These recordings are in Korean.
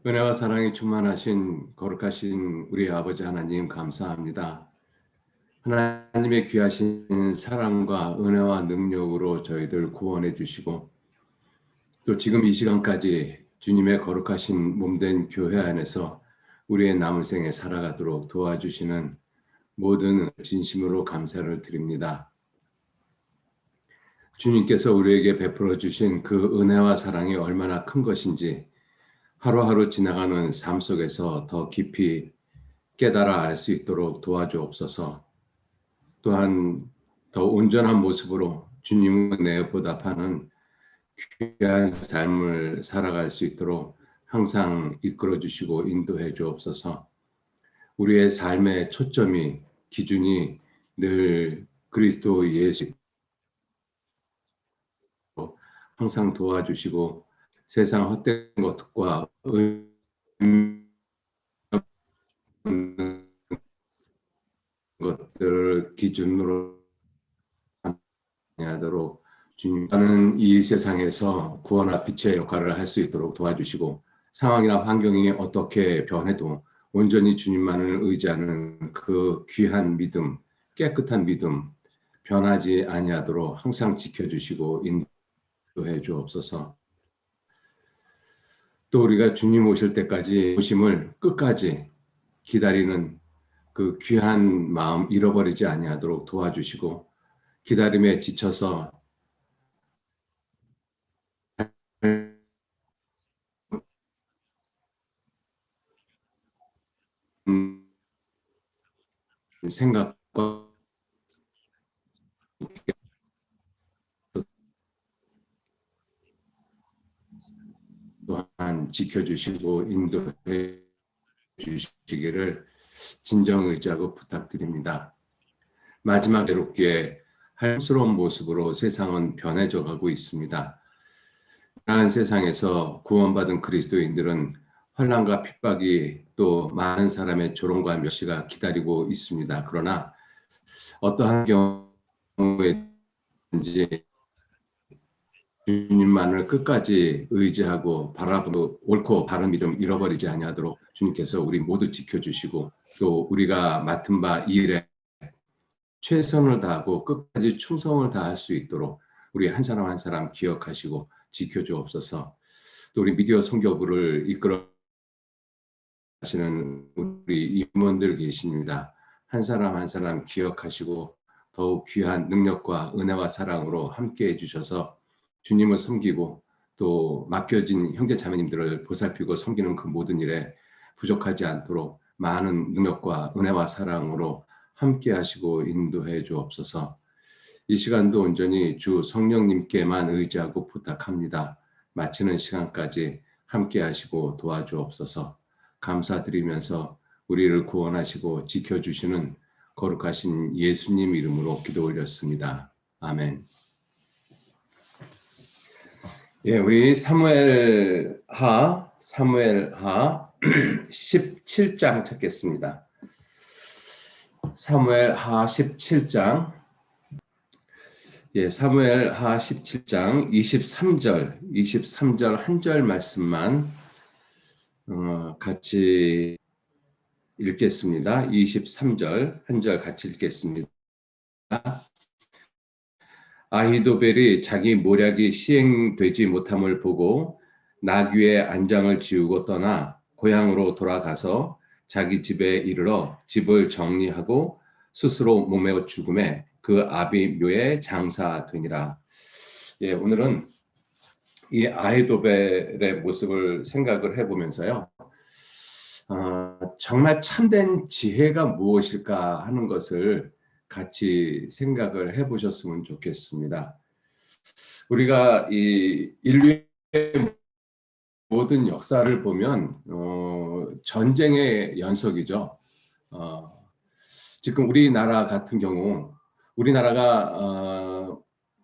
은혜와 사랑이 충만하신 거룩하신 우리 아버지 하나님 감사합니다. 하나님의 귀하신 사랑과 은혜와 능력으로 저희들 구원해 주시고 또 지금 이 시간까지 주님의 거룩하신 몸된 교회 안에서 우리의 남은 생에 살아가도록 도와주시는 모든 진심으로 감사를 드립니다. 주님께서 우리에게 베풀어 주신 그 은혜와 사랑이 얼마나 큰 것인지 하루하루 지나가는 삶 속에서 더 깊이 깨달아 알 수 있도록 도와주옵소서. 또한 더 온전한 모습으로 주님의 은혜에 보답하는 귀한 삶을 살아갈 수 있도록 항상 이끌어 주시고 인도해 주옵소서. 우리의 삶의 초점이 기준이 늘 그리스도 예수로 항상 도와주시고 세상 헛된 것과 의미 없는 것들을 기준으로 하도록 주님과는 이 세상에서 구원과 빛의 역할을 할 수 있도록 도와주시고 상황이나 환경이 어떻게 변해도 온전히 주님만을 의지하는 그 귀한 믿음, 깨끗한 믿음 변하지 아니하도록 항상 지켜주시고 인도해 주옵소서. 또 우리가 주님 오실 때까지 오심을 끝까지 기다리는 그 귀한 마음 잃어버리지 아니하도록 도와주시고 기다림에 지쳐서 생각과 또한 지켜주시고 인도해 주시기를 진정 의지하고 부탁드립니다. 마지막 외롭게 할스러운 모습으로 세상은 변해져 가고 있습니다. 이러한 세상에서 구원받은 그리스도인들은 환난과 핍박이 또 많은 사람의 조롱과 멸시가 기다리고 있습니다. 그러나 어떠한 경우에든지 주님만을 끝까지 의지하고 바라보고 옳고 바른 믿음 잃어버리지 아니하도록 주님께서 우리 모두 지켜주시고 또 우리가 맡은 바 일에 최선을 다하고 끝까지 충성을 다할 수 있도록 우리 한 사람 한 사람 기억하시고 지켜주옵소서. 또 우리 미디어 선교부를 이끌어 가시는 우리 임원들 계십니다. 한 사람 한 사람 기억하시고 더욱 귀한 능력과 은혜와 사랑으로 함께 해주셔서 주님을 섬기고 또 맡겨진 형제 자매님들을 보살피고 섬기는 그 모든 일에 부족하지 않도록 많은 능력과 은혜와 사랑으로 함께 하시고 인도해 주옵소서. 이 시간도 온전히 주 성령님께만 의지하고 부탁합니다. 마치는 시간까지 함께 하시고 도와주옵소서. 감사드리면서 우리를 구원하시고 지켜주시는 거룩하신 예수님 이름으로 기도 올렸습니다. 아멘. 예, 우리 사무엘하 17장 찾겠습니다. 사무엘하 17장. 예, 사무엘하 17장 23절 한 절 말씀만 같이 읽겠습니다. 23절 한 절 같이 읽겠습니다. 아히도벨이 자기 모략이 시행되지 못함을 보고 나귀의 안장을 지우고 떠나 고향으로 돌아가서 자기 집에 이르러 집을 정리하고 스스로 몸에 죽음에 그 아비 묘에 장사되니라. 예, 오늘은 이 아히도벨의 모습을 생각을 해보면서요. 정말 참된 지혜가 무엇일까 하는 것을 같이 생각을 해보셨으면 좋겠습니다. 우리가 이 인류의 모든 역사를 보면 전쟁의 연속이죠. 지금 우리나라 같은 경우 우리나라가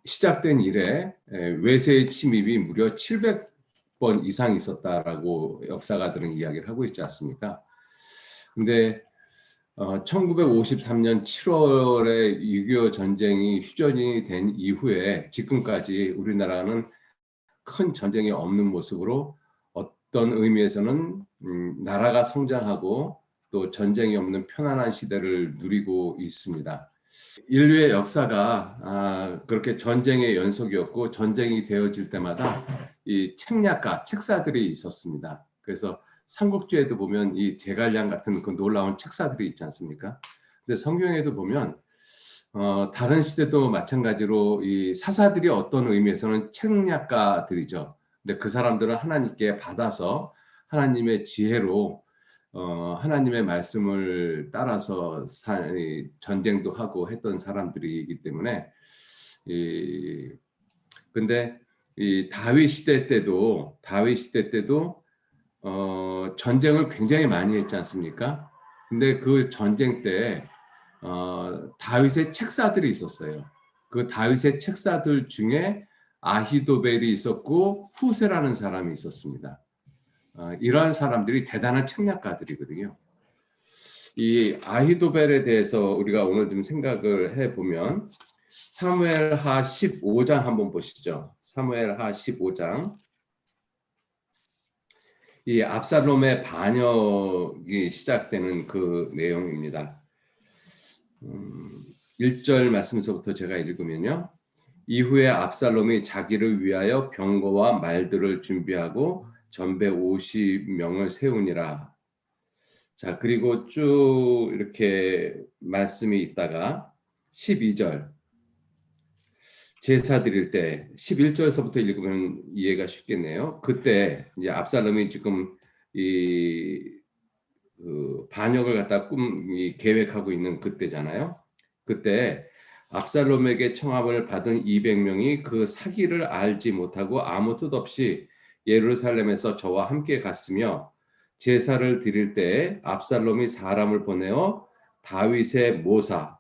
시작된 이래 외세의 침입이 무려 700번 이상 있었다라고 역사가들은 이야기를 하고 있지 않습니까? 근데 1953년 7월에 6.25 전쟁이 휴전이 된 이후에 지금까지 우리나라는 큰 전쟁이 없는 모습으로 어떤 의미에서는 나라가 성장하고 또 전쟁이 없는 편안한 시대를 누리고 있습니다. 인류의 역사가 그렇게 전쟁의 연속이었고 전쟁이 되어질 때마다 이 책략가, 책사들이 있었습니다. 그래서 삼국지에도 보면 이 제갈량 같은 그 놀라운 책사들이 있지 않습니까? 근데 성경에도 보면 다른 시대도 마찬가지로 이 사사들이 어떤 의미에서는 책략가들이죠. 근데 그 사람들은 하나님께 받아서 하나님의 지혜로 하나님의 말씀을 따라서 전쟁도 하고 했던 사람들이기 때문에 이 근데 이 다윗 시대 때도 전쟁을 굉장히 많이 했지 않습니까? 근데 그 전쟁 때 다윗의 책사들이 있었어요. 그 다윗의 책사들 중에 아히도벨이 있었고 후세라는 사람이 있었습니다. 이러한 사람들이 대단한 책략가들이거든요. 이 아히도벨에 대해서 우리가 오늘 좀 생각을 해보면 사무엘하 15장 한번 보시죠. 사무엘하 15장. 이 압살롬의 반역이 시작되는 그 내용입니다. 1절 말씀에서부터 제가 읽으면요. 이후에 압살롬이 자기를 위하여 병거와 말들을 준비하고 전배 50명을 세우니라. 자, 그리고 쭉 이렇게 말씀이 있다가 12절 제사 드릴 때 11절에서부터 읽으면 이해가 쉽겠네요. 그때 이제 압살롬이 지금 그 반역을 갖다 계획하고 있는 그때잖아요. 그때 압살롬에게 청함을 받은 200명이 그 사기를 알지 못하고 아무 뜻 없이 예루살렘에서 저와 함께 갔으며 제사를 드릴 때에 압살롬이 사람을 보내어 다윗의 모사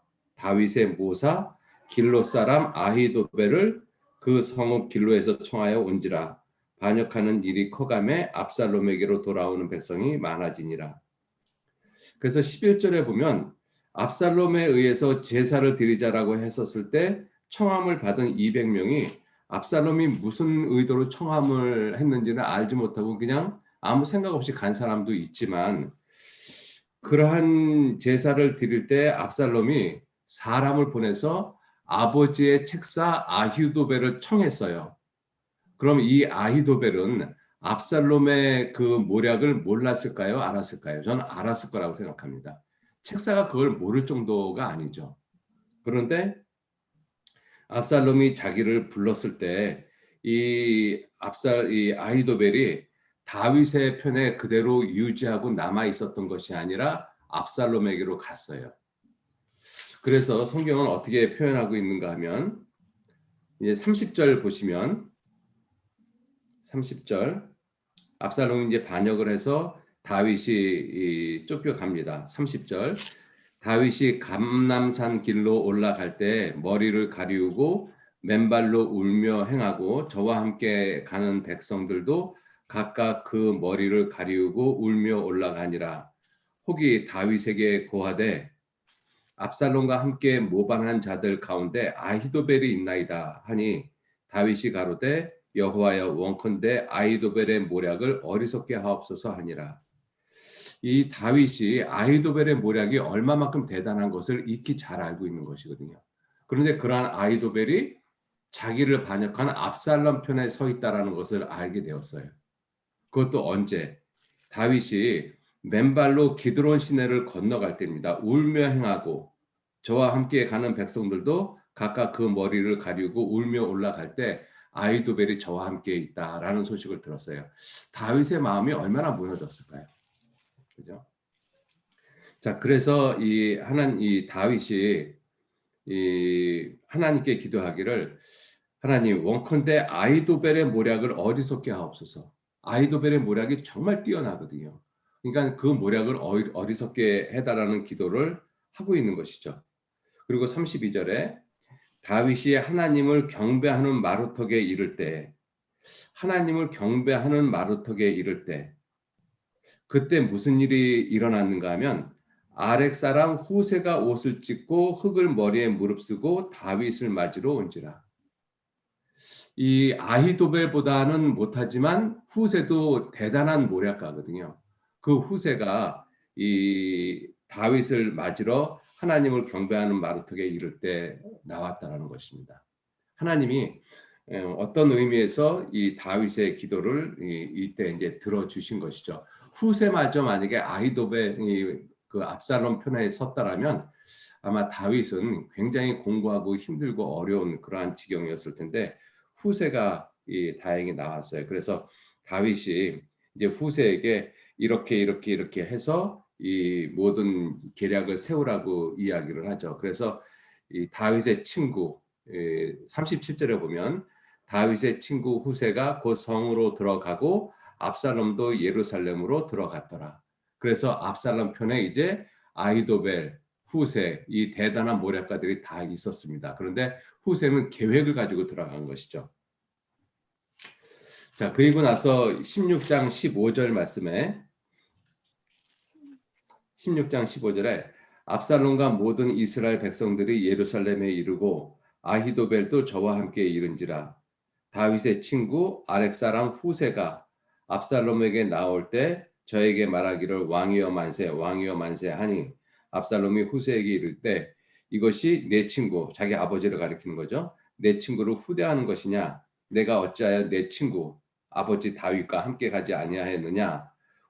길로 사람 아히도벨을 그 성읍 길로에서 청하여 온지라. 반역하는 일이 커가매 압살롬에게로 돌아오는 백성이 많아지니라. 그래서 11절에 보면 압살롬에 의해서 제사를 드리자라고 했었을 때 청함을 받은 200명이 압살롬이 무슨 의도로 청함을 했는지는 알지 못하고 그냥 아무 생각 없이 간 사람도 있지만, 그러한 제사를 드릴 때 압살롬이 사람을 보내서 아버지의 책사 아히도벨을 청했어요. 그럼 이 아히도벨은 압살롬의 그 모략을 몰랐을까요? 알았을까요? 저는 알았을 거라고 생각합니다. 책사가 그걸 모를 정도가 아니죠. 그런데 압살롬이 자기를 불렀을 때 이 아히도벨이 다윗의 편에 그대로 유지하고 남아 있었던 것이 아니라 압살롬에게로 갔어요. 그래서 성경은 어떻게 표현하고 있는가 하면 이제 30절 보시면 30절 압살롬이 이제 반역을 해서 다윗이 쫓겨갑니다. 30절 다윗이 감람산 길로 올라갈 때 머리를 가리우고 맨발로 울며 행하고 저와 함께 가는 백성들도 각각 그 머리를 가리우고 울며 올라가니라. 혹이 다윗에게 고하되 압살롬과 함께 모반한 자들 가운데 아히도벨이 있나이다 하니 다윗이 가로되 여호와여 원컨대 아히도벨의 모략을 어리석게 하옵소서 하니라. 이 다윗이 아히도벨의 모략이 얼마만큼 대단한 것을 익히 잘 알고 있는 것이거든요. 그런데 그러한 아히도벨이 자기를 반역한 압살롬 편에 서 있다라는 것을 알게 되었어요. 그것도 언제? 다윗이 맨발로 기드론 시내를 건너갈 때입니다. 울며 행하고 저와 함께 가는 백성들도 각각 그 머리를 가리우고 울며 올라갈 때 아히도벨이 저와 함께 있다라는 소식을 들었어요. 다윗의 마음이 얼마나 무너졌을까요? 그죠? 자, 그래서 이 다윗이 하나님께 기도하기를 하나님 원컨대 아히도벨의 모략을 어리석게 하옵소서. 아히도벨의 모략이 정말 뛰어나거든요. 그러니까 그 모략을 어리석게 해달라는 기도를 하고 있는 것이죠. 그리고 32절에 다윗이 하나님을 경배하는 마루턱에 이를 때, 하나님을 경배하는 마루턱에 이를 때, 그때 무슨 일이 일어났는가 하면 아렉 사람 후세가 옷을 찢고 흙을 머리에 무릅쓰고 다윗을 맞으러 온지라. 이 아히도벨보다는 못하지만 후세도 대단한 모략가거든요. 그 후세가 이 다윗을 맞으러 하나님을 경배하는 마루턱에 이를 때 나왔다라는 것입니다. 하나님이 어떤 의미에서 이 다윗의 기도를 이때 이제 들어주신 것이죠. 후세마저 만약에 아히도벨이 그 압살롬 편에 섰다라면 아마 다윗은 굉장히 공고하고 힘들고 어려운 그러한 지경이었을 텐데 후세가 다행히 나왔어요. 그래서 다윗이 이제 후세에게 이렇게 해서 이 모든 계략을 세우라고 이야기를 하죠. 그래서 이 다윗의 친구 37절에 보면 다윗의 친구 후세가 곧 성으로 들어가고 압살롬도 예루살렘으로 들어갔더라. 그래서 압살롬 편에 이제 아히도벨, 후세 이 대단한 모략가들이 다 있었습니다. 그런데 후세는 계획을 가지고 들어간 것이죠. 자, 그리고 나서 16장 15절 말씀에 16장 15절에 압살롬과 모든 이스라엘 백성들이 예루살렘에 이르고 아히도벨도 저와 함께 이른지라 다윗의 친구 아렉 사람 후세가 압살롬에게 나올 때 저에게 말하기를 왕이여 만세 왕이여 만세 하니 압살롬이 후세에게 이를 때 이것이 내 친구 자기 아버지를 가리키는 거죠. 내 친구를 후대하는 것이냐 내가 어찌하여 내 친구 아버지 다윗과 함께 가지 아니하였느냐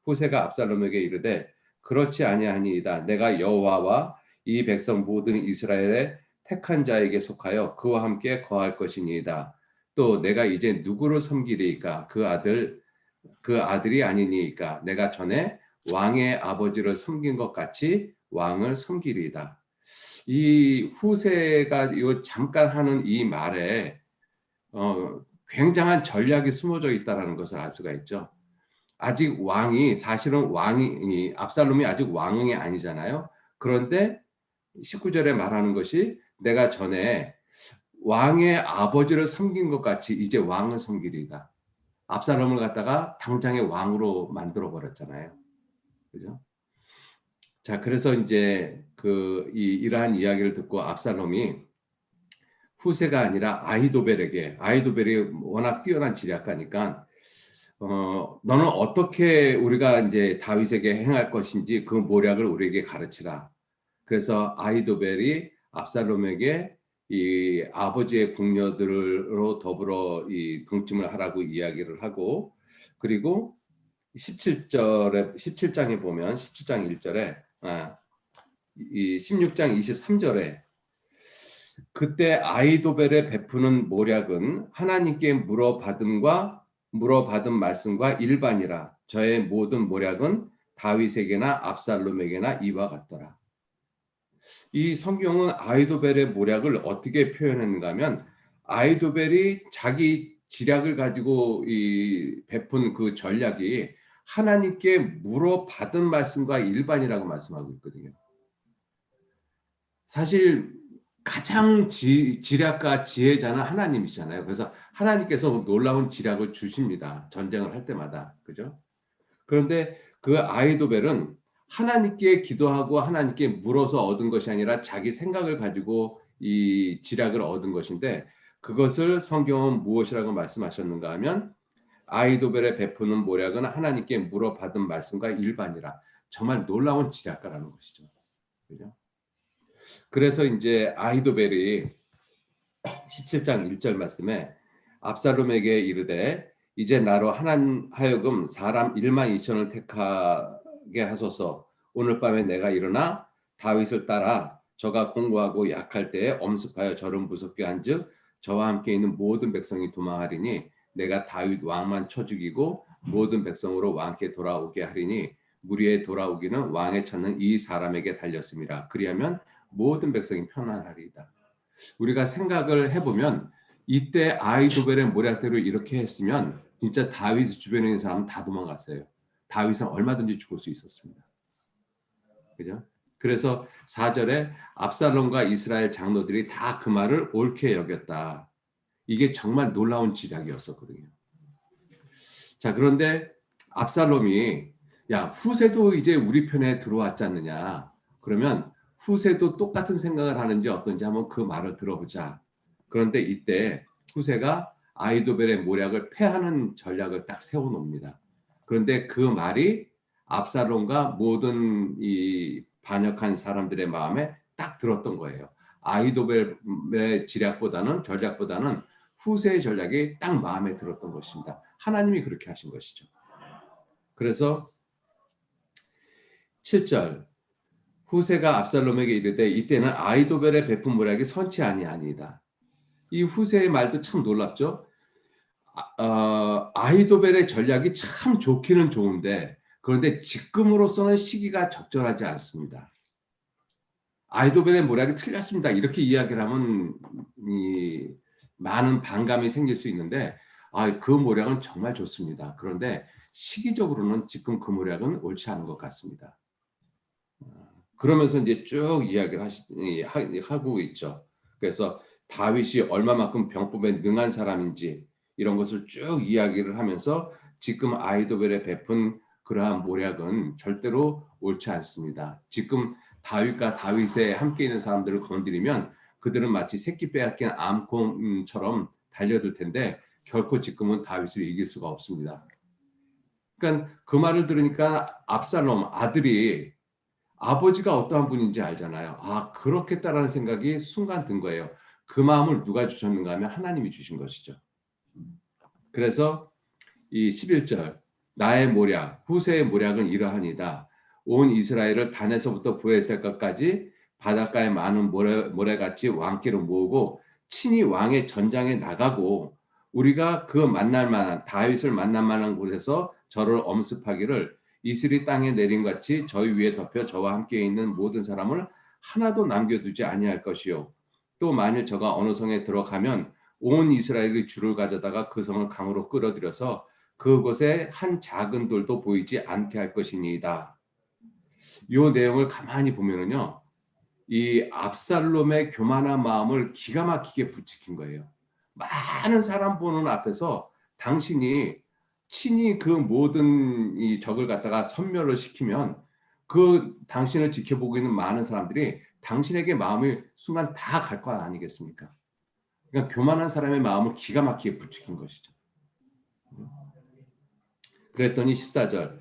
후세가 압살롬에게 이르되 그렇지 아니하니이다 내가 여호와와 이 백성 모든 이스라엘의 택한 자에게 속하여 그와 함께 거할 것이니이다. 또 내가 이제 누구를 섬기리이까 그 아들이 아니니이까 내가 전에 왕의 아버지를 섬긴 것 같이 왕을 섬기리이다. 이 후세가 요 잠깐 하는 이 말에 굉장한 전략이 숨어져 있다라는 것을 알 수가 있죠. 아직 왕이 사실은 왕이 압살롬이 아직 왕이 아니잖아요. 그런데 19절에 말하는 것이 내가 전에 왕의 아버지를 섬긴 것 같이 이제 왕을 섬기리이다. 압살롬을 갖다가 당장의 왕으로 만들어 버렸잖아요. 그죠? 자, 그래서 이제 이러한 이야기를 듣고 압살롬이 후세가 아니라 아히도벨이 워낙 뛰어난 지략가니까 너는 어떻게 우리가 이제 다윗에게 행할 것인지 그 모략을 우리에게 가르치라. 그래서 아히도벨이 압살롬에게 이 아버지의 궁녀들로 더불어 이 동침을 하라고 이야기를 하고 그리고 17장에 보면 17장 1절에 이 16장 23절에 그때 아히도벨의 베푸는 모략은 하나님께 물어받은 말씀과 일반이라 저의 모든 모략은 다윗에게나 압살롬에게나 이와 같더라. 이 성경은 아히도벨의 모략을 어떻게 표현했는가 하면 아히도벨이 자기 지략을 가지고 이 베푼 그 전략이 하나님께 물어받은 말씀과 일반이라고 말씀하고 있거든요. 사실 가장 지략가 지혜자는 하나님이잖아요. 그래서 하나님께서 놀라운 지략을 주십니다. 전쟁을 할 때마다. 그죠? 그런데 그 아히도벨은 하나님께 기도하고 하나님께 물어서 얻은 것이 아니라 자기 생각을 가지고 이 지략을 얻은 것인데 그것을 성경은 무엇이라고 말씀하셨는가 하면 아히도벨의 베푸는 모략은 하나님께 물어받은 말씀과 일반이라 정말 놀라운 지략가라는 것이죠. 그죠? 그래서 이제 아히도벨이 17장 1절 말씀에 압살롬에게 이르되 이제 나로 하여금 사람 1만 2천을 택하게 하소서. 오늘 밤에 내가 일어나 다윗을 따라 저가 공고하고 약할 때에 엄습하여 저를 무섭게 한즉 저와 함께 있는 모든 백성이 도망하리니 내가 다윗 왕만 쳐 죽이고 모든 백성으로 왕께 돌아오게 하리니 무리에 돌아오기는 왕의 찾는 이 사람에게 달렸습니다. 그리하면 모든 백성이 편안하리이다. 우리가 생각을 해보면 이때 아히도벨의 모략대로 이렇게 했으면 진짜 다윗 주변에 있는 사람은 다 도망갔어요. 다윗은 얼마든지 죽을 수 있었습니다. 그죠? 그래서 4절에 압살롬과 이스라엘 장로들이 다 그 말을 옳게 여겼다. 이게 정말 놀라운 지략이었었거든요. 자, 그런데 압살롬이 야, 후세도 이제 우리 편에 들어왔지 않느냐. 그러면 후세도 똑같은 생각을 하는지 어떤지 한번 그 말을 들어보자. 그런데 이때 후세가 아히도벨의 모략을 패하는 전략을 딱 세워놓습니다. 그런데 그 말이 압살롬과 모든 이 반역한 사람들의 마음에 딱 들었던 거예요. 아히도벨의 전략보다는 후세의 전략이 딱 마음에 들었던 것입니다. 하나님이 그렇게 하신 것이죠. 그래서 7절 후세가 압살롬에게 이르되 이때는 아히도벨의 베푼 모략이 선치 아니이다. 이 후세의 말도 참 놀랍죠. 아히도벨의 전략이 참 좋기는 좋은데 그런데 지금으로서는 시기가 적절하지 않습니다. 아히도벨의 모략이 틀렸습니다. 이렇게 이야기를 하면 많은 반감이 생길 수 있는데 그 모략은 정말 좋습니다. 그런데 시기적으로는 지금 그 모략은 옳지 않은 것 같습니다. 그러면서 이제 쭉 이야기를 하고 있죠. 그래서 다윗이 얼마만큼 병법에 능한 사람인지 이런 것을 쭉 이야기를 하면서 지금 아히도벨에 베푼 그러한 모략은 절대로 옳지 않습니다. 지금 다윗과 다윗에 함께 있는 사람들을 건드리면 그들은 마치 새끼 빼앗긴 암곰처럼 달려들 텐데 결코 지금은 다윗을 이길 수가 없습니다. 그러니까 그 말을 들으니까 압살롬 아들이 아버지가 어떠한 분인지 알잖아요. 그렇겠다라는 생각이 순간 든 거예요. 그 마음을 누가 주셨는가 하면 하나님이 주신 것이죠. 그래서 이 11절 나의 모략 후세의 모략은 이러하니다. 온 이스라엘을 단에서부터 브에셀까지 바닷가에 많은 모래같이 왕께로 모으고 친히 왕의 전장에 나가고 우리가 그 만날 만한 다윗을 만날 만한 곳에서 저를 엄습하기를 이슬이 땅에 내린 같이 저희 위에 덮여 저와 함께 있는 모든 사람을 하나도 남겨두지 아니할 것이요. 또 만일 저가 어느 성에 들어가면 온 이스라엘이 줄을 가져다가 그 성을 강으로 끌어들여서 그곳에 한 작은 돌도 보이지 않게 할 것이니이다. 이 내용을 가만히 보면은요, 이 압살롬의 교만한 마음을 기가 막히게 부추긴 거예요. 많은 사람 보는 앞에서 당신이 친히 그 모든 이 적을 갖다가 섬멸을 시키면 그 당신을 지켜보고 있는 많은 사람들이 당신에게 마음이 순간 다 갈 것 아니겠습니까? 그러니까 교만한 사람의 마음을 기가 막히게 부추긴 것이죠. 그랬더니 14절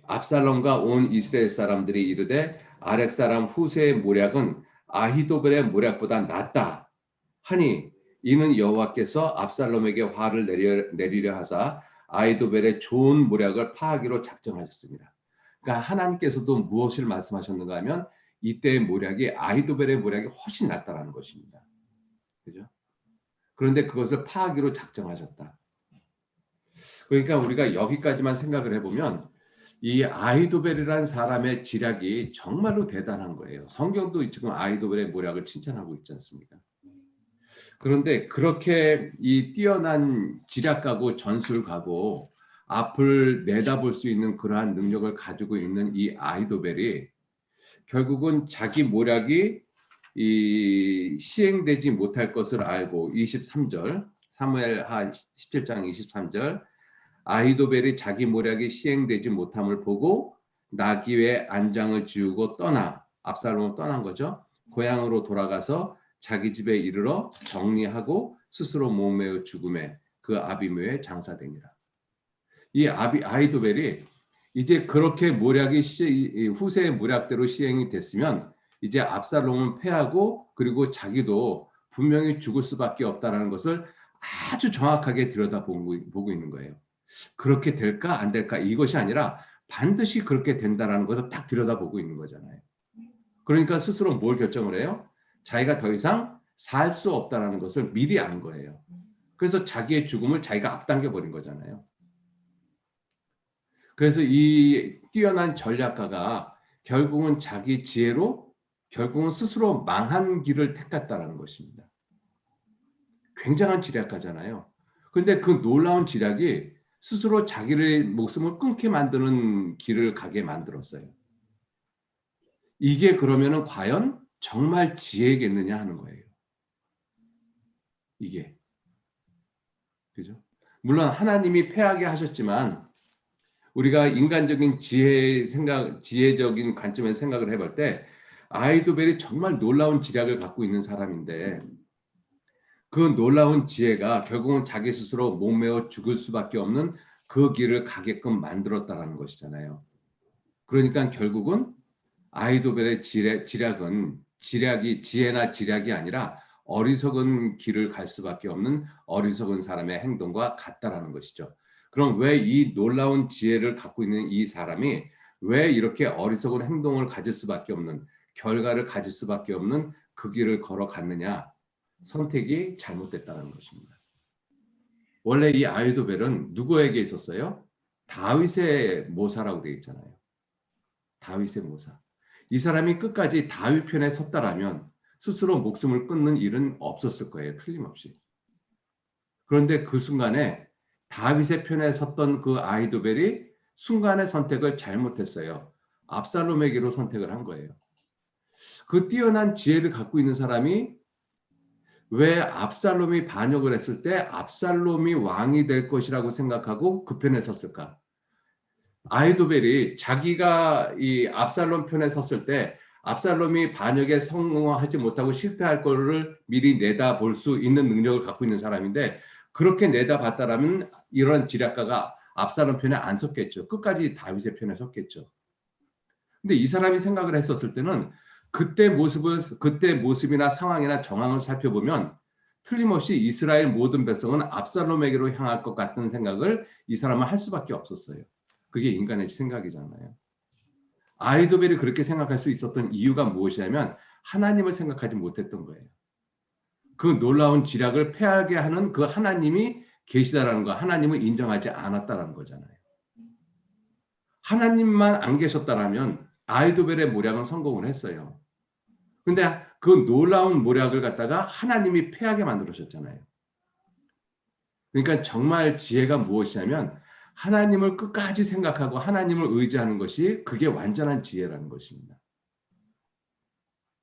압살롬과 온 이스라엘 사람들이 이르되 아렉 사람 후세의 모략은 아히도벨의 모략보다 낫다 하니 이는 여호와께서 압살롬에게 화를 내리려 하사 아히도벨의 좋은 모략을 파하기로 작정하셨습니다. 그러니까 하나님께서도 무엇을 말씀하셨는가 하면 이때의 모략이 아히도벨의 모략이 훨씬 낫다라는 것입니다. 그죠? 그런데 그것을 파하기로 작정하셨다. 그러니까 우리가 여기까지만 생각을 해보면 이 아히도벨이라는 사람의 지략이 정말로 대단한 거예요. 성경도 지금 아히도벨의 모략을 칭찬하고 있지 않습니까? 그런데 그렇게 이 뛰어난 지략가고 전술가고 앞을 내다볼 수 있는 그러한 능력을 가지고 있는 이 아히도벨이 결국은 자기 모략이 이 시행되지 못할 것을 알고 23절 사무엘하 17장 23절 아히도벨이 자기 모략이 시행되지 못함을 보고 나귀의 안장을 지우고 압살롬을 떠난 거죠. 고향으로 돌아가서 자기 집에 이르러 정리하고 스스로 목매어 죽음에 그 아비므에 장사되니라. 이 아히도벨이 이제 그렇게 후세의 모략대로 시행이 됐으면 이제 압살롬은 패하고 그리고 자기도 분명히 죽을 수밖에 없다라는 것을 아주 정확하게 들여다보고 있는 거예요. 그렇게 될까 안 될까 이것이 아니라 반드시 그렇게 된다라는 것을 딱 들여다보고 있는 거잖아요. 그러니까 스스로 뭘 결정을 해요? 자기가 더 이상 살 수 없다라는 것을 미리 안 거예요. 그래서 자기의 죽음을 자기가 앞당겨 버린 거잖아요. 그래서 이 뛰어난 전략가가 결국은 자기 지혜로 결국은 스스로 망한 길을 택했다라는 것입니다. 굉장한 지략가잖아요. 근데 그 놀라운 지략이 스스로 자기의 목숨을 끊게 만드는 길을 가게 만들었어요. 이게 그러면은 과연 정말 지혜겠느냐 하는 거예요. 이게. 그죠? 물론 하나님이 패하게 하셨지만 우리가 인간적인 지혜적인 관점에서 생각을 해볼 때 아히도벨이 정말 놀라운 지략을 갖고 있는 사람인데 그 놀라운 지혜가 결국은 자기 스스로 목매어 죽을 수밖에 없는 그 길을 가게끔 만들었다라는 것이잖아요. 그러니까 결국은 아이도벨의 지략은 지혜나 지략이 아니라 어리석은 길을 갈 수밖에 없는 어리석은 사람의 행동과 같다라는 것이죠. 그럼 왜 이 놀라운 지혜를 갖고 있는 이 사람이 왜 이렇게 어리석은 행동을 가질 수밖에 없는 결과를 가질 수밖에 없는 그 길을 걸어갔느냐? 선택이 잘못됐다는 것입니다. 원래 이 아이도벨은 누구에게 있었어요? 다윗의 모사라고 되어 있잖아요. 다윗의 모사. 이 사람이 끝까지 다윗 편에 섰다라면 스스로 목숨을 끊는 일은 없었을 거예요. 틀림없이. 그런데 그 순간에 다윗의 편에 섰던 그 아이도벨이 순간의 선택을 잘못했어요. 압살롬에게로 선택을 한 거예요. 그 뛰어난 지혜를 갖고 있는 사람이 왜 압살롬이 반역을 했을 때 압살롬이 왕이 될 것이라고 생각하고 그 편에 섰을까? 아이도벨이 자기가 이 압살롬 편에 섰을 때 압살롬이 반역에 성공하지 못하고 실패할 거를 미리 내다볼 수 있는 능력을 갖고 있는 사람인데 그렇게 내다봤다라면 이런 지략가가 압살롬 편에 안 섰겠죠. 끝까지 다윗의 편에 섰겠죠. 근데 이 사람이 생각을 했었을 때는 그때 모습이나 상황이나 정황을 살펴보면 틀림없이 이스라엘 모든 백성은 압살롬에게로 향할 것 같은 생각을 이 사람은 할 수밖에 없었어요. 그게 인간의 생각이잖아요. 아이도벨이 그렇게 생각할 수 있었던 이유가 무엇이냐면 하나님을 생각하지 못했던 거예요. 그 놀라운 지략을 패하게 하는 그 하나님이 계시다라는 거, 하나님을 인정하지 않았다라는 거잖아요. 하나님만 안 계셨다라면 아이도벨의 모략은 성공을 했어요. 근데 그 놀라운 모략을 갖다가 하나님이 패하게 만들으셨잖아요. 그러니까 정말 지혜가 무엇이냐면 하나님을 끝까지 생각하고 하나님을 의지하는 것이 그게 완전한 지혜라는 것입니다.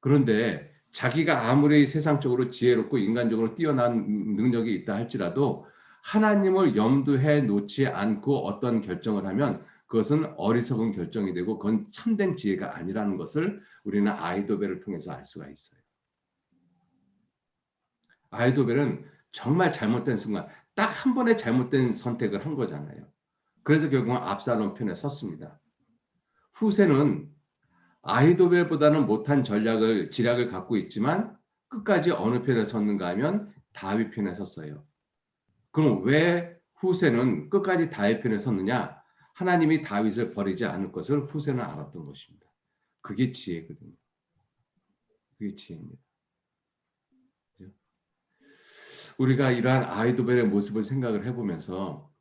그런데 자기가 아무리 세상적으로 지혜롭고 인간적으로 뛰어난 능력이 있다 할지라도 하나님을 염두에 놓지 않고 어떤 결정을 하면 그것은 어리석은 결정이 되고 그건 참된 지혜가 아니라는 것을 우리는 아이도벨을 통해서 알 수가 있어요. 아이도벨은 정말 잘못된 순간 딱 한 번의 잘못된 선택을 한 거잖아요. 그래서 결국은 압살롬 편에 섰습니다. 후세는 아히도벨보다는 못한 지략을 갖고 있지만 끝까지 어느 편에 섰는가 하면 다윗 편에 섰어요. 그럼 왜 후세는 끝까지 다윗 편에 섰느냐? 하나님이 다윗을 버리지 않을 것을 후세는 알았던 것입니다. 그게 지혜거든요. 그게 지혜입니다. 우리가 이러한 아히도벨의 모습을 생각을 해보면서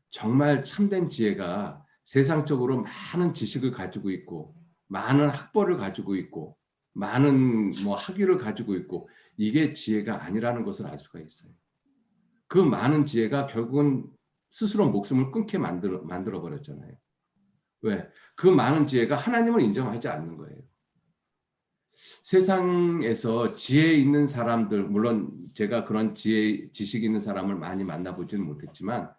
정말 참된 지혜가 세상적으로 많은 지식을 가지고 있고 많은 학벌을 가지고 있고 많은 학위를 가지고 있고 이게 지혜가 아니라는 것을 알 수가 있어요. 그 많은 지혜가 결국은 스스로 목숨을 끊게 만들어 버렸잖아요. 왜? 그 많은 지혜가 하나님을 인정하지 않는 거예요. 세상에서 지혜 있는 사람들, 물론 제가 그런 지식 있는 사람을 많이 만나보지는 못했지만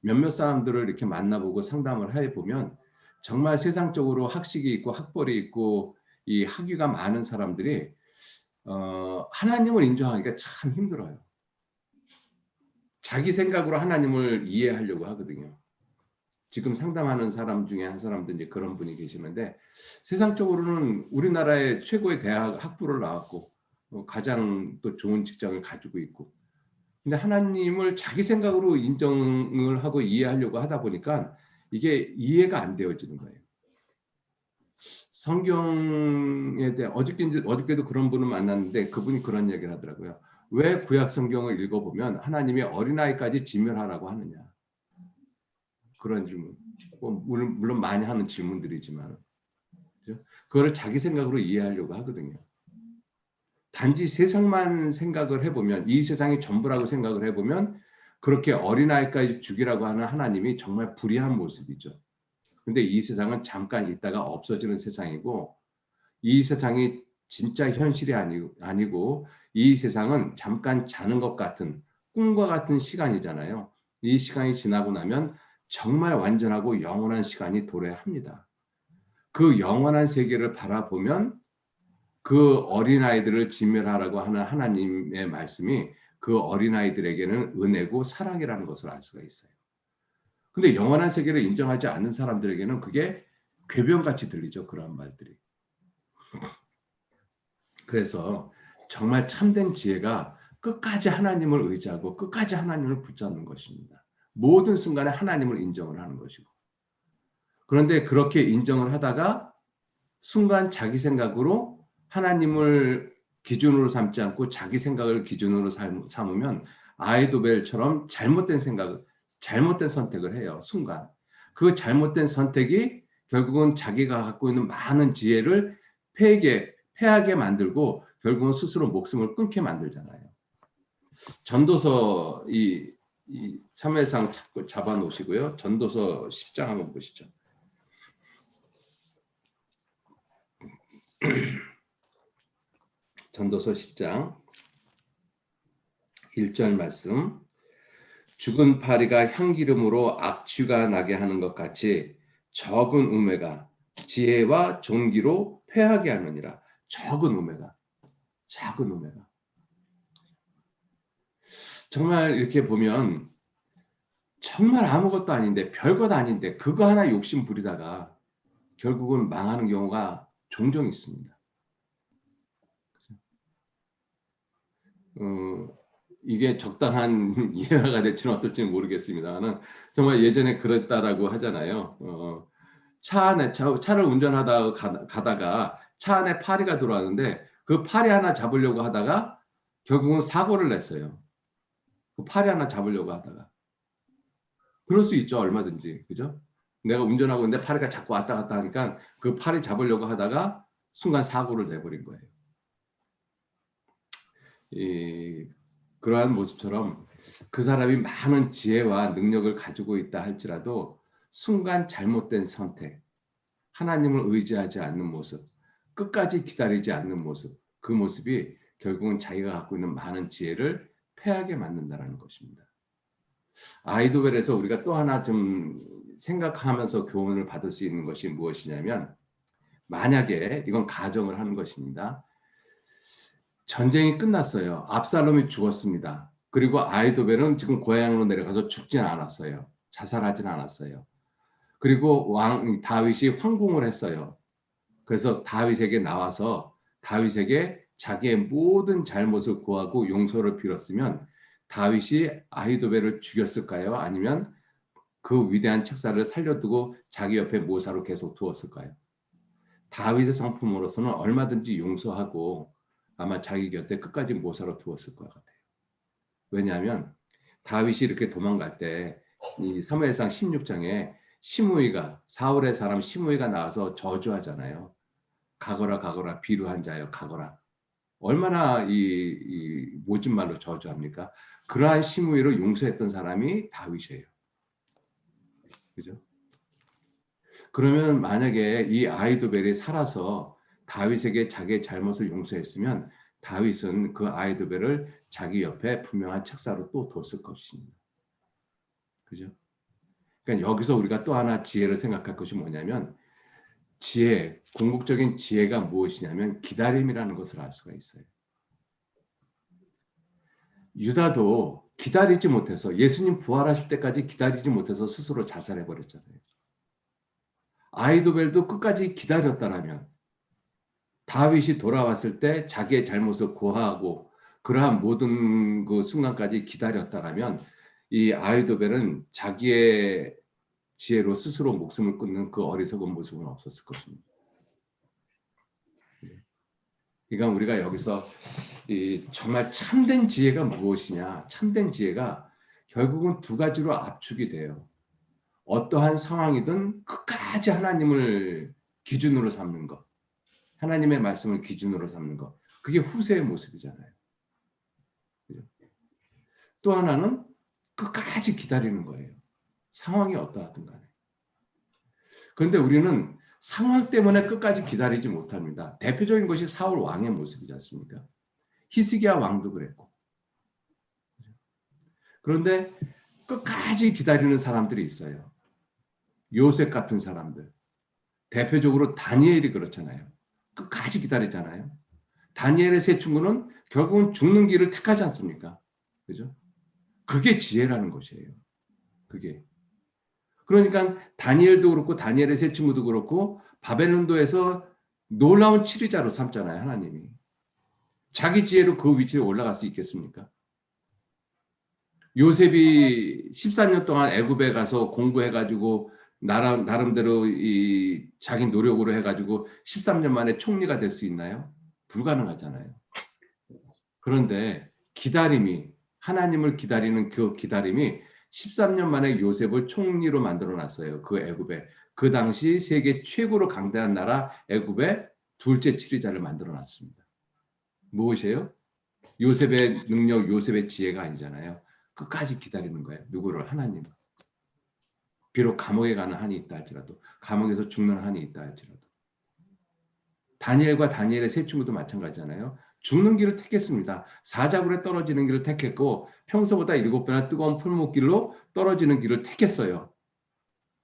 몇몇 사람들을 이렇게 만나보고 상담을 해보면 정말 세상적으로 학식이 있고 학벌이 있고 이 학위가 많은 사람들이 하나님을 인정하기가 참 힘들어요. 자기 생각으로 하나님을 이해하려고 하거든요. 지금 상담하는 사람 중에 한 사람도 이제 그런 분이 계시는데 세상적으로는 우리나라의 최고의 대학 학부를 나왔고 가장 또 좋은 직장을 가지고 있고 근데 하나님을 자기 생각으로 인정을 하고 이해하려고 하다 보니까 이게 이해가 안 되어지는 거예요. 성경에 대해 어저께도 그런 분을 만났는데 그분이 그런 얘기를 하더라고요. 왜 구약 성경을 읽어보면 하나님이 어린아이까지 진멸하라고 하느냐. 그런 질문. 물론 많이 하는 질문들이지만 그거를 자기 생각으로 이해하려고 하거든요. 단지 세상만 생각을 해보면 이 세상이 전부라고 생각을 해보면 그렇게 어린아이까지 죽이라고 하는 하나님이 정말 불의한 모습이죠. 근데 이 세상은 잠깐 있다가 없어지는 세상이고 이 세상이 진짜 현실이 아니고 이 세상은 잠깐 자는 것 같은 꿈과 같은 시간이잖아요. 이 시간이 지나고 나면 정말 완전하고 영원한 시간이 도래합니다. 그 영원한 세계를 바라보면 그 어린아이들을 진멸하라고 하는 하나님의 말씀이 그 어린아이들에게는 은혜고 사랑이라는 것을 알 수가 있어요. 근데 영원한 세계를 인정하지 않는 사람들에게는 그게 궤변같이 들리죠. 그런 말들이. 그래서 정말 참된 지혜가 끝까지 하나님을 의지하고 끝까지 하나님을 붙잡는 것입니다. 모든 순간에 하나님을 인정을 하는 것이고. 그런데 그렇게 인정을 하다가 순간 자기 생각으로 하나님을 기준으로 삼지 않고 자기 생각을 기준으로 삼으면 아이도벨처럼 잘못된 선택을 해요. 순간. 그 잘못된 선택이 결국은 자기가 갖고 있는 많은 지혜를 패하게 만들고 결국은 스스로 목숨을 끊게 만들잖아요. 전도서 이 사무엘상 잡아 놓으시고요. 전도서 10장 한번 보시죠. 전도서 10장 1절 말씀. 죽은 파리가 향기름으로 악취가 나게 하는 것 같이 적은 우매가 지혜와 존귀로 패하게 하느니라. 적은 우매가. 정말 이렇게 보면 정말 아무것도 아닌데 별것 아닌데 그거 하나 욕심 부리다가 결국은 망하는 경우가 종종 있습니다. 이게 적당한 예화가 될지는 어떨지는 모르겠습니다만 정말 예전에 그랬다라고 하잖아요. 차를 운전하다가 가다가 차 안에 파리가 들어왔는데 그 파리 하나 잡으려고 하다가 결국은 사고를 냈어요. 그 파리 하나 잡으려고 하다가. 그럴 수 있죠. 얼마든지. 그죠? 내가 운전하고 있는데 파리가 자꾸 왔다 갔다 하니까 그 파리 잡으려고 하다가 순간 사고를 내버린 거예요. 그러한 모습처럼 그 사람이 많은 지혜와 능력을 가지고 있다 할지라도 순간 잘못된 선택, 하나님을 의지하지 않는 모습, 끝까지 기다리지 않는 모습, 그 모습이 결국은 자기가 갖고 있는 많은 지혜를 패하게 만든다는 것입니다. 아이도벨에서 우리가 또 하나 좀 생각하면서 교훈을 받을 수 있는 것이 무엇이냐면 만약에 이건 가정을 하는 것입니다. 전쟁이 끝났어요. 압살롬이 죽었습니다. 그리고 아이도벨은 지금 고향으로 내려가서 죽진 않았어요. 자살하진 않았어요. 그리고 왕 다윗이 황궁을 했어요. 그래서 다윗에게 나와서 다윗에게 자기의 모든 잘못을 고하고 용서를 빌었으면 다윗이 아히도벨을 죽였을까요? 아니면 그 위대한 책사를 살려두고 자기 옆에 모사로 계속 두었을까요? 다윗의 성품으로서는 얼마든지 용서하고 아마 자기 곁에 끝까지 모사로 두었을 것 같아요. 왜냐하면 다윗이 이렇게 도망갈 때 이 사무엘상 16장에 시므이가 사울의 사람 시므이가 나와서 저주하잖아요. 가거라 가거라 비루한 자여 가거라. 얼마나 이 모진 말로 저주합니까? 그러한 시므이를 용서했던 사람이 다윗이에요. 그죠? 그러면 만약에 이 아히도벨이 살아서 다윗에게 자기의 잘못을 용서했으면 다윗은 그 아히도벨을 자기 옆에 분명한 책사로 또 뒀을 것입니다. 그죠? 그러니까 여기서 우리가 또 하나 지혜를 생각할 것이 뭐냐면 궁극적인 지혜가 무엇이냐면 기다림이라는 것을 알 수가 있어요. 유다도 기다리지 못해서 예수님 부활하실 때까지 기다리지 못해서 스스로 자살해 버렸잖아요. 아히도벨도 끝까지 기다렸다라면 다윗이 돌아왔을 때 자기의 잘못을 고하고 그러한 모든 그 순간까지 기다렸다라면 이 아히도벨은 자기의 지혜로 스스로 목숨을 끊는 그 어리석은 모습은 없었을 것입니다. 그러니까 우리가 여기서 정말 참된 지혜가 무엇이냐? 참된 지혜가 결국은 두 가지로 압축이 돼요. 어떠한 상황이든 끝까지 하나님을 기준으로 삼는 것. 하나님의 말씀을 기준으로 삼는 것. 그게 후세의 모습이잖아요. 또 하나는 끝까지 기다리는 거예요. 상황이 어떠하든 간에. 그런데 우리는 상황 때문에 끝까지 기다리지 못합니다. 대표적인 것이 사울 왕의 모습이지 않습니까? 히스기야 왕도 그랬고. 그런데 끝까지 기다리는 사람들이 있어요. 요셉 같은 사람들. 대표적으로 다니엘이 그렇잖아요. 끝까지 기다리잖아요. 다니엘의 세 친구는 결국은 죽는 길을 택하지 않습니까? 그죠? 그게 지혜라는 것이에요. 그게. 그러니까 다니엘도 그렇고 다니엘의 세 친구도 그렇고 바벨론도에서 놀라운 치리자로 삼잖아요. 하나님이. 자기 지혜로 그 위치에 올라갈 수 있겠습니까? 요셉이 13년 동안 애굽에 가서 공부해가지고 나름대로 이 자기 노력으로 해가지고 13년 만에 총리가 될 수 있나요? 불가능하잖아요. 그런데 기다림이, 하나님을 기다리는 그 기다림이 13년 만에 요셉을 총리로 만들어 놨어요. 그 애굽에. 그 당시 세계 최고로 강대한 나라 애굽에 둘째 치리자를 만들어 놨습니다. 무엇이에요? 요셉의 능력, 요셉의 지혜가 아니잖아요. 끝까지 기다리는 거예요. 누구를? 하나님을. 비록 감옥에 가는 한이 있다 할지라도, 감옥에서 죽는 한이 있다 할지라도. 다니엘과 다니엘의 세 친구도 마찬가지잖아요. 죽는 길을 택했습니다. 사자굴에 떨어지는 길을 택했고 평소보다 7배나 뜨거운 풀목길로 떨어지는 길을 택했어요.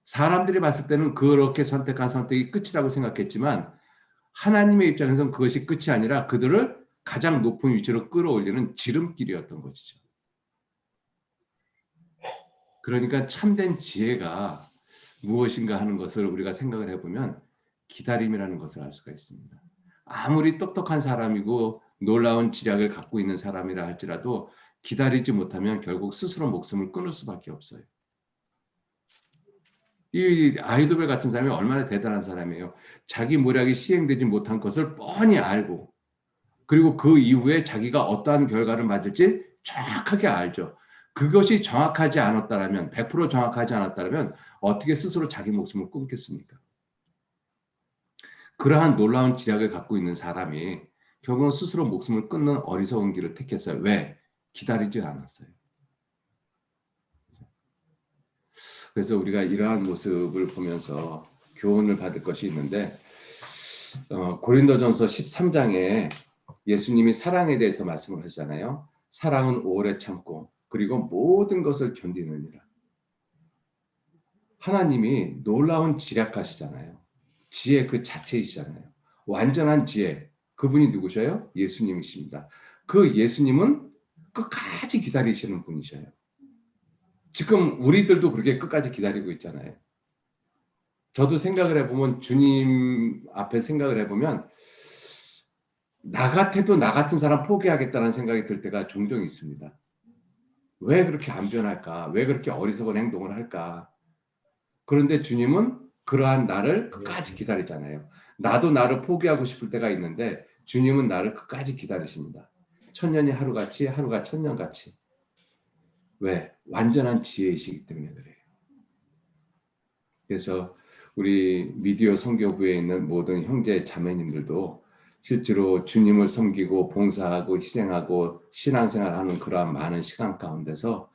사람들이 봤을 때는 그렇게 선택한 선택이 끝이라고 생각했지만 하나님의 입장에서는 그것이 끝이 아니라 그들을 가장 높은 위치로 끌어올리는 지름길이었던 것이죠. 그러니까 참된 지혜가 무엇인가 하는 것을 우리가 생각을 해보면 기다림이라는 것을 알 수가 있습니다. 아무리 똑똑한 사람이고 놀라운 지략을 갖고 있는 사람이라 할지라도 기다리지 못하면 결국 스스로 목숨을 끊을 수밖에 없어요. 이 아이도벨 같은 사람이 얼마나 대단한 사람이에요. 자기 모략이 시행되지 못한 것을 뻔히 알고 그리고 그 이후에 자기가 어떠한 결과를 맞을지 정확하게 알죠. 그것이 정확하지 않았다면 100% 정확하지 않았다면 어떻게 스스로 자기 목숨을 끊겠습니까? 그러한 놀라운 지략을 갖고 있는 사람이 결국은 스스로 목숨을 끊는 어리석은 길을 택했어요. 왜? 기다리지 않았어요. 그래서 우리가 이러한 모습을 보면서 교훈을 받을 것이 있는데 고린도전서 13장에 예수님이 사랑에 대해서 말씀을 하시잖아요. 사랑은 오래 참고 그리고 모든 것을 견디느니라. 하나님이 놀라운 지략하시잖아요. 지혜 그 자체이시잖아요. 완전한 지혜. 그분이 누구셔요? 예수님이십니다. 그 예수님은 끝까지 기다리시는 분이셔요. 지금 우리들도 그렇게 끝까지 기다리고 있잖아요. 저도 생각을 해보면 주님 앞에 생각을 해보면 나 같아도 나 같은 사람 포기하겠다는 생각이 들 때가 종종 있습니다. 왜 그렇게 안 변할까? 왜 그렇게 어리석은 행동을 할까? 그런데 주님은 그러한 나를 끝까지 기다리잖아요. 나도 나를 포기하고 싶을 때가 있는데 주님은 나를 끝까지 기다리십니다. 천년이 하루같이 하루가 천년같이. 왜? 완전한 지혜이시기 때문에 그래요. 그래서 우리 미디어 선교부에 있는 모든 형제 자매님들도 실제로 주님을 섬기고 봉사하고 희생하고 신앙생활하는 그러한 많은 시간 가운데서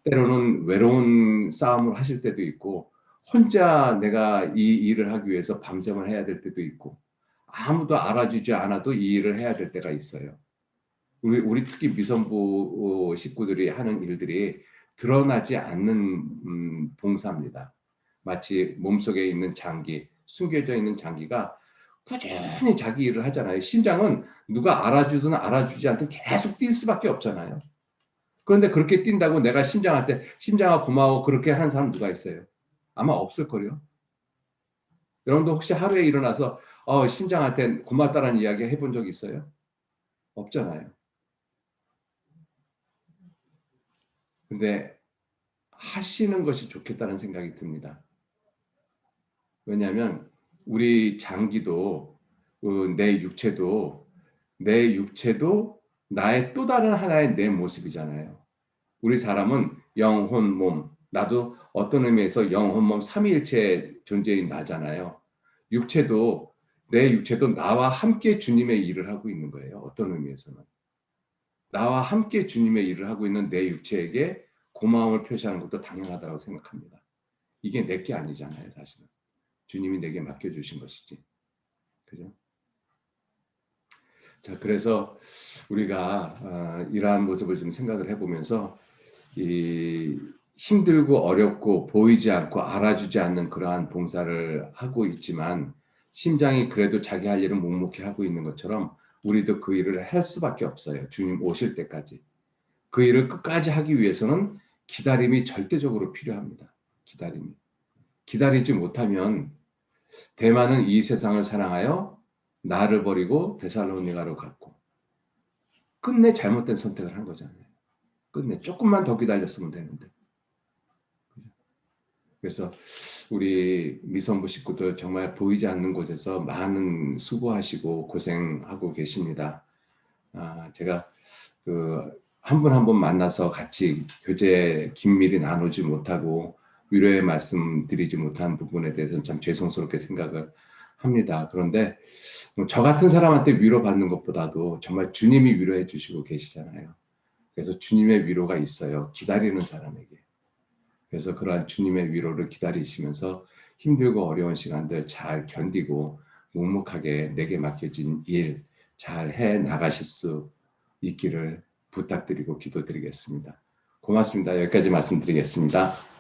때로는 외로운 싸움을 하실 때도 있고 혼자 내가 이 일을 하기 위해서 밤샘을 해야 될 때도 있고 아무도 알아주지 않아도 이 일을 해야 될 때가 있어요. 우리 특히 미선부 식구들이 하는 일들이 드러나지 않는 봉사입니다. 마치 몸속에 있는 장기, 숨겨져 있는 장기가 꾸준히 자기 일을 하잖아요. 심장은 누가 알아주든 알아주지 않든 계속 뛸 수밖에 없잖아요. 그런데 그렇게 뛴다고 내가 심장한테 심장아 고마워 그렇게 하는 사람 누가 있어요? 아마 없을 거요. 여러분도 혹시 하루에 일어나서 심장한테 고맙다라는 이야기 해본 적 있어요? 없잖아요. 근데 하시는 것이 좋겠다는 생각이 듭니다. 왜냐하면 우리 장기도 내 육체도 나의 또 다른 하나의 내 모습이잖아요. 우리 사람은 영혼, 몸, 나도 어떤 의미에서 영혼, 몸, 삼위일체 존재인 나잖아요. 내 육체도 나와 함께 주님의 일을 하고 있는 거예요. 어떤 의미에서는. 나와 함께 주님의 일을 하고 있는 내 육체에게 고마움을 표시하는 것도 당연하다고 생각합니다. 이게 내게 아니잖아요, 사실은. 주님이 내게 맡겨주신 것이지. 그죠? 자, 그래서 우리가 이러한 모습을 좀 생각을 해보면서 이 힘들고 어렵고 보이지 않고 알아주지 않는 그러한 봉사를 하고 있지만 심장이 그래도 자기 할 일을 묵묵히 하고 있는 것처럼 우리도 그 일을 할 수밖에 없어요. 주님 오실 때까지. 그 일을 끝까지 하기 위해서는 기다림이 절대적으로 필요합니다. 기다림이. 기다리지 못하면 대만은 이 세상을 사랑하여 나를 버리고 데살로니가로 갔고 끝내 잘못된 선택을 한 거잖아요. 끝내 조금만 더 기다렸으면 되는데. 그래서 우리 미선부 식구들 정말 보이지 않는 곳에서 많은 수고하시고 고생하고 계십니다. 제가 한 분 한 분 만나서 같이 교제 긴밀히 나누지 못하고 위로의 말씀 드리지 못한 부분에 대해서는 참 죄송스럽게 생각을 합니다. 그런데 저 같은 사람한테 위로받는 것보다도 정말 주님이 위로해 주시고 계시잖아요. 그래서 주님의 위로가 있어요. 기다리는 사람에게. 그래서 그러한 주님의 위로를 기다리시면서 힘들고 어려운 시간들 잘 견디고 묵묵하게 내게 맡겨진 일 잘 해 나가실 수 있기를 부탁드리고 기도드리겠습니다. 고맙습니다. 여기까지 말씀드리겠습니다.